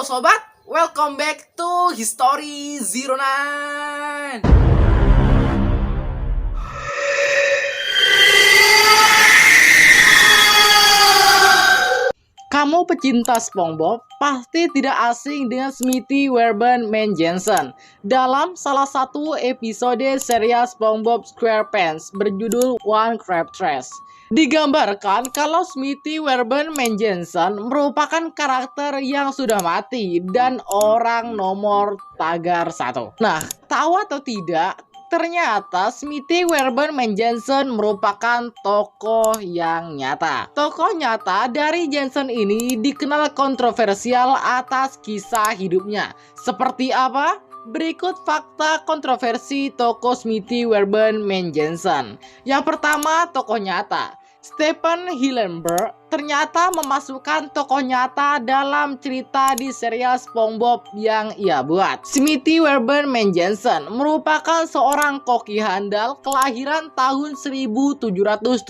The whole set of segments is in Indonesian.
sobat, welcome back to History Zero Nine. Kamu pecinta SpongeBob pasti tidak asing dengan Smithy Werben Manjensen dalam salah satu episode serial SpongeBob SquarePants berjudul One Crab Trash. Digambarkan kalau Smithy Werben Manjensen merupakan karakter yang sudah mati dan orang nomor tagar 1. Nah, tahu atau tidak, ternyata Smithy Werben Manjensen merupakan tokoh yang nyata. Tokoh nyata dari Jensen ini dikenal kontroversial atas kisah hidupnya. Seperti apa? Berikut fakta kontroversi tokoh Smithy Werben Manjensen. Yang pertama, tokoh nyata. Stephen Hillenburg ternyata memasukkan tokoh nyata dalam cerita di serial SpongeBob yang ia buat. Smithy Werben Manjensen merupakan seorang koki handal kelahiran tahun 1773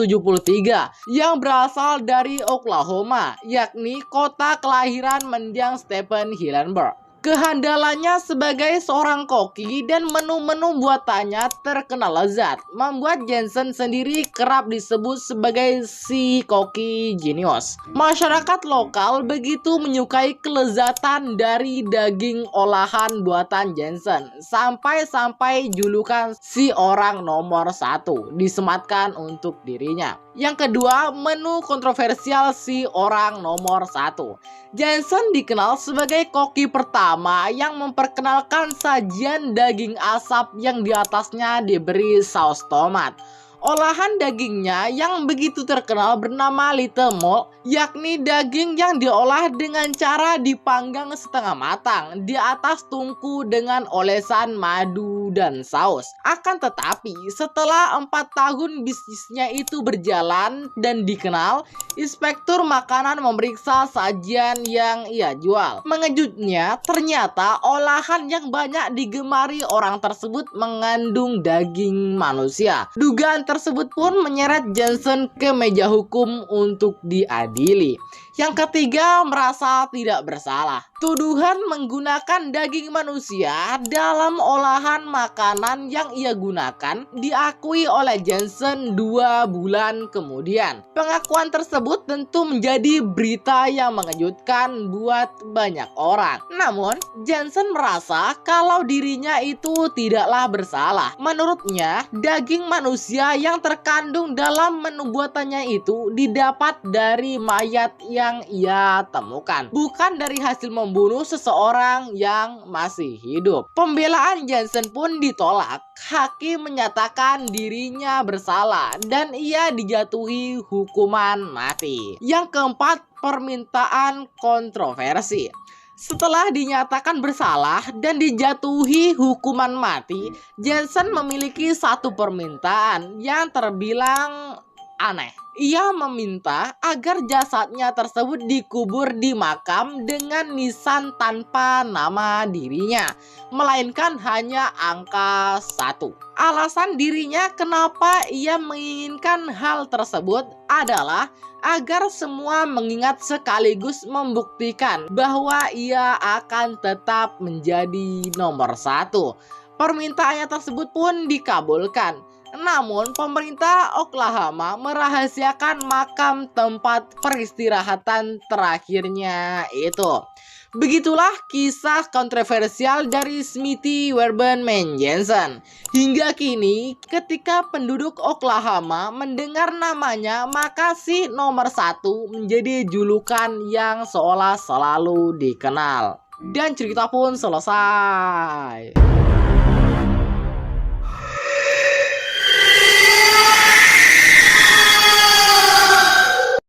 yang berasal dari Oklahoma, yakni kota kelahiran mendiang Stephen Hillenburg. Kehandalannya sebagai seorang koki dan menu-menu buatannya terkenal lezat, membuat Jensen sendiri kerap disebut sebagai si koki jenius. Masyarakat lokal begitu menyukai kelezatan dari daging olahan buatan Jensen, sampai julukan si orang nomor 1 disematkan untuk dirinya. Yang kedua, menu kontroversial si orang nomor 1. Jensen dikenal sebagai koki pertama yang memperkenalkan sajian daging asap yang di atasnya diberi saus tomat. Olahan dagingnya yang begitu terkenal bernama Little Mole, yakni daging yang diolah dengan cara dipanggang setengah matang di atas tungku dengan olesan madu dan saus. Akan tetapi setelah 4 tahun bisnisnya itu berjalan dan dikenal, inspektur makanan memeriksa sajian yang ia jual. Mengejutnya, ternyata olahan yang banyak digemari orang tersebut mengandung daging manusia. Dugaan tersebut pun menyeret Jensen ke meja hukum untuk diadili. Yang ketiga, merasa tidak bersalah. Tuduhan menggunakan daging manusia dalam olahan makanan yang ia gunakan diakui oleh Jensen 2 bulan kemudian. Pengakuan tersebut tentu menjadi berita yang mengejutkan buat banyak orang. Namun, Jensen merasa kalau dirinya itu tidaklah bersalah. Menurutnya, daging manusia yang terkandung dalam menu buatannya itu didapat dari mayat yang ia temukan, bukan dari hasil membunuh seseorang yang masih hidup. Pembelaan Jensen pun ditolak. Hakim menyatakan dirinya bersalah dan ia dijatuhi hukuman mati. Yang keempat, permintaan kontroversi. Setelah dinyatakan bersalah dan dijatuhi hukuman mati, Jensen memiliki satu permintaan yang terbilang aneh. Ia meminta agar jasadnya tersebut dikubur di makam dengan nisan tanpa nama dirinya, melainkan hanya angka 1. Alasan dirinya kenapa ia menginginkan hal tersebut adalah agar semua mengingat sekaligus membuktikan bahwa ia akan tetap menjadi nomor 1. Permintaannya tersebut pun dikabulkan. Namun, pemerintah Oklahoma merahasiakan makam tempat peristirahatan terakhirnya itu. Begitulah kisah kontroversial dari Smithy Werben Manjensen. Hingga kini, ketika penduduk Oklahoma mendengar namanya, maka si nomor 1 menjadi julukan yang seolah selalu dikenal. Dan cerita pun selesai.